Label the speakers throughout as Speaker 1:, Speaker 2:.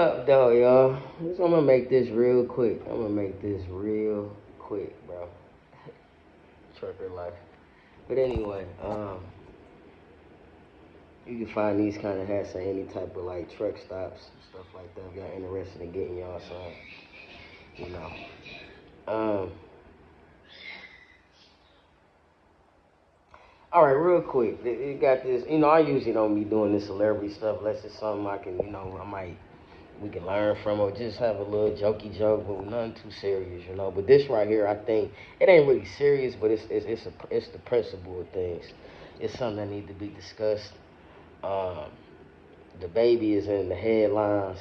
Speaker 1: up, though, y'all? I'm gonna make this real quick. I'm gonna make this real quick, bro. Trucker life. But anyway, you can find these kind of hats at any type of like truck stops and stuff like that. If y'all interested in getting y'all some, you know. Um, all right, real quick. You got this. You know, I usually don't be doing this celebrity stuff unless it's something I can, we can learn from or just have a little jokey joke, but nothing too serious, you know. But this right here, I think it ain't really serious, but it's the principle of things. It's something that need to be discussed. Um, the baby is in the headlines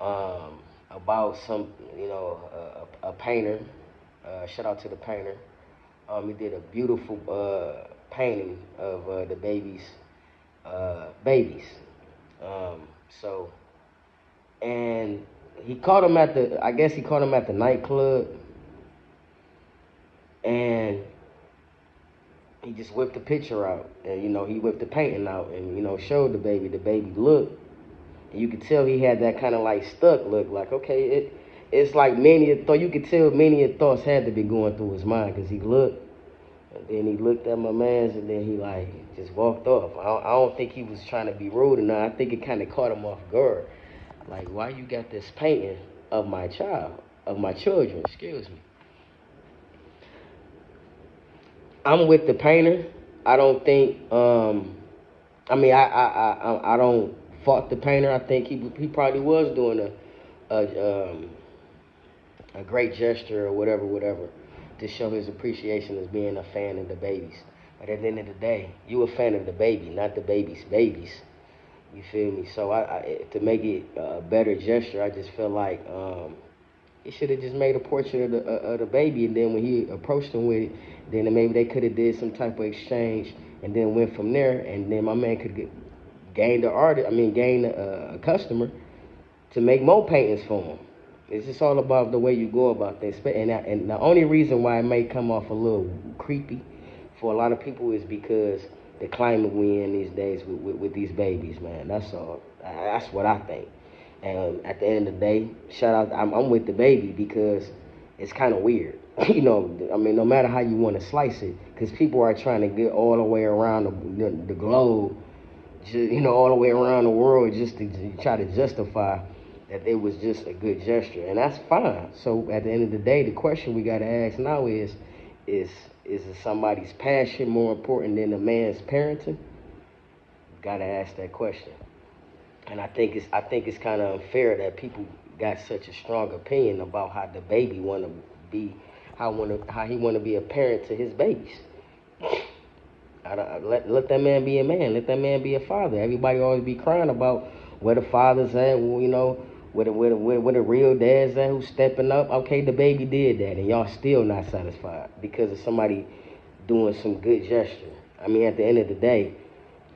Speaker 1: um, about some, a painter. Shout out to the painter. He did a beautiful painting of the babies. Um, so and he caught him at the I guess he caught him at the nightclub, and he just whipped the picture out, and he whipped the painting out, and showed the baby looked, and you could tell he had that kind of like stuck look, like, okay, it's like many a thought, you could tell many a thoughts had to be going through his mind, because he looked, and then he looked at my man's, and then he like just walked off. I don't think he was trying to be rude or not. I think it kind of caught him off guard. Like, why you got this painting of my child, of my children, excuse me. I'm with the painter. I don't think, I mean, I don't fault the painter. I think he probably was doing a great gesture or whatever, to show his appreciation as being a fan of the babies. But at the end of the day, you a fan of the baby, not the baby's babies. You feel me? So to make it a better gesture, I just feel like he should have just made a portrait of the baby, and then when he approached him with it, then maybe they could have did some type of exchange, and then went from there, and then my man could gain the artist. I mean, gain a customer to make more paintings for him. It's just all about the way you go about things. And the only reason why it may come off a little creepy for a lot of people is because the climate we in these days with these babies, man. That's all. That's what I think. And at the end of the day, shout out. I'm with the baby because it's kind of weird. I mean, no matter how you want to slice it, because people are trying to get all the way around the globe, all the way around the world just to try to justify that it was just a good gesture, and that's fine. So at the end of the day, the question we got to ask now is is somebody's passion more important than a man's parenting? Got to ask that question. And I think it's kind of unfair that people got such a strong opinion about how the baby want to be, how he want to be a parent to his babies. Let that man be a man. Let that man be a father. Everybody always be crying about where the father's at. Well, where the real dad's at, who's stepping up. Okay, the baby did that, and y'all still not satisfied because of somebody doing some good gesture. I mean, at the end of the day,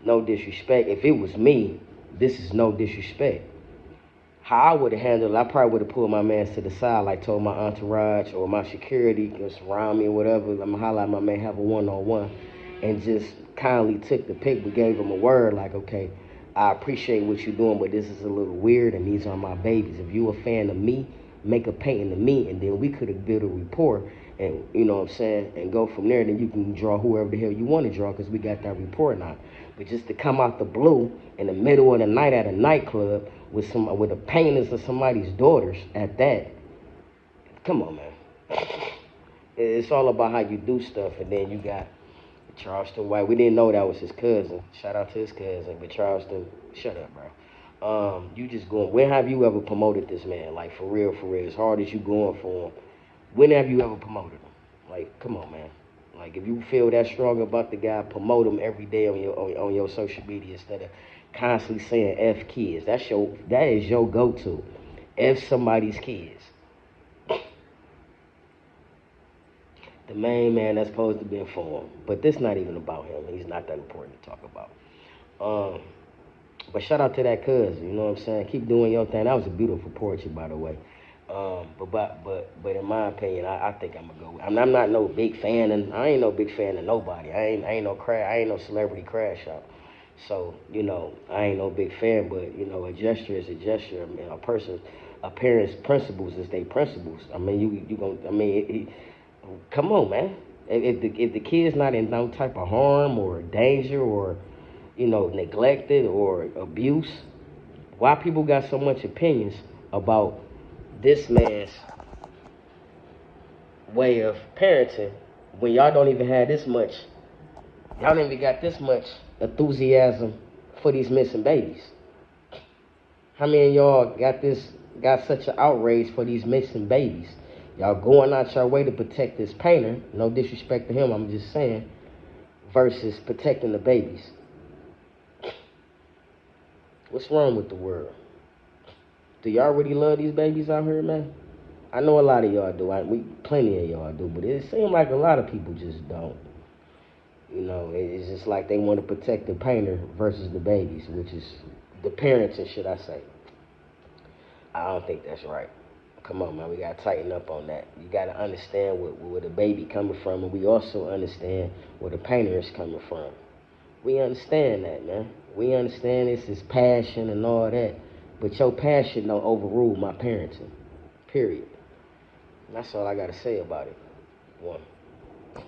Speaker 1: no disrespect. If it was me, this is no disrespect. How I would have handled it, I probably would have pulled my man to the side, like told my entourage or my security can surround me or whatever. I'm gonna holler at my man, have a one-on-one, and just kindly took the pic, but gave him a word like, okay, I appreciate what you're doing, but this is a little weird, and these are my babies. If you a fan of me, make a painting of me, and then we could have built a rapport, and you know what I'm saying, and go from there. Then you can draw whoever the hell you want to draw, because we got that rapport now. But just to come out the blue in the middle of the night at a nightclub with a paintings of somebody's daughters at that, come on, man. It's all about how you do stuff, and then you got Charleston White. We didn't know that was his cousin. Shout out to his cousin, but Charleston, shut up, bro. You just going. When have you ever promoted this man? Like for real, as hard as you going for him. When have you ever promoted him? Like, come on, man. Like, if you feel that strong about the guy, promote him every day on your social media instead of constantly saying F kids. That is your go-to. F somebody's kids. The main man that's supposed to be informed. But this not even about him. He's not that important to talk about. Um, but shout out to that cousin. You know what I'm saying? Keep doing your thing. That was a beautiful portrait, by the way. But in my opinion, I think I'm gonna go. I'm not no big fan, and I ain't no big fan of nobody. I ain't no celebrity crash out. So, I ain't no big fan, but a gesture is a gesture. I mean, a parent's principles is their principles. I mean, you gonna, I mean, come on, man. If the kid's not in no type of harm or danger or neglected or abuse, why people got so much opinions about this man's way of parenting when y'all don't even have this much, y'all don't even got this much enthusiasm for these missing babies? How many of y'all got such an outrage for these missing babies? Y'all going out your way to protect this painter, no disrespect to him, I'm just saying, versus protecting the babies. What's wrong with the world? Do y'all really love these babies out here, man? I know a lot of y'all do. Plenty of y'all do, but it seems like a lot of people just don't. It's just like they want to protect the painter versus the babies, which is the parents, and should I say. I don't think that's right. Come on, man. We got to tighten up on that. You got to understand where the baby coming from, and we also understand where the painter is coming from. We understand that, man. We understand this is passion and all that, but your passion don't overrule my parenting. Period. And that's all I got to say about it. One.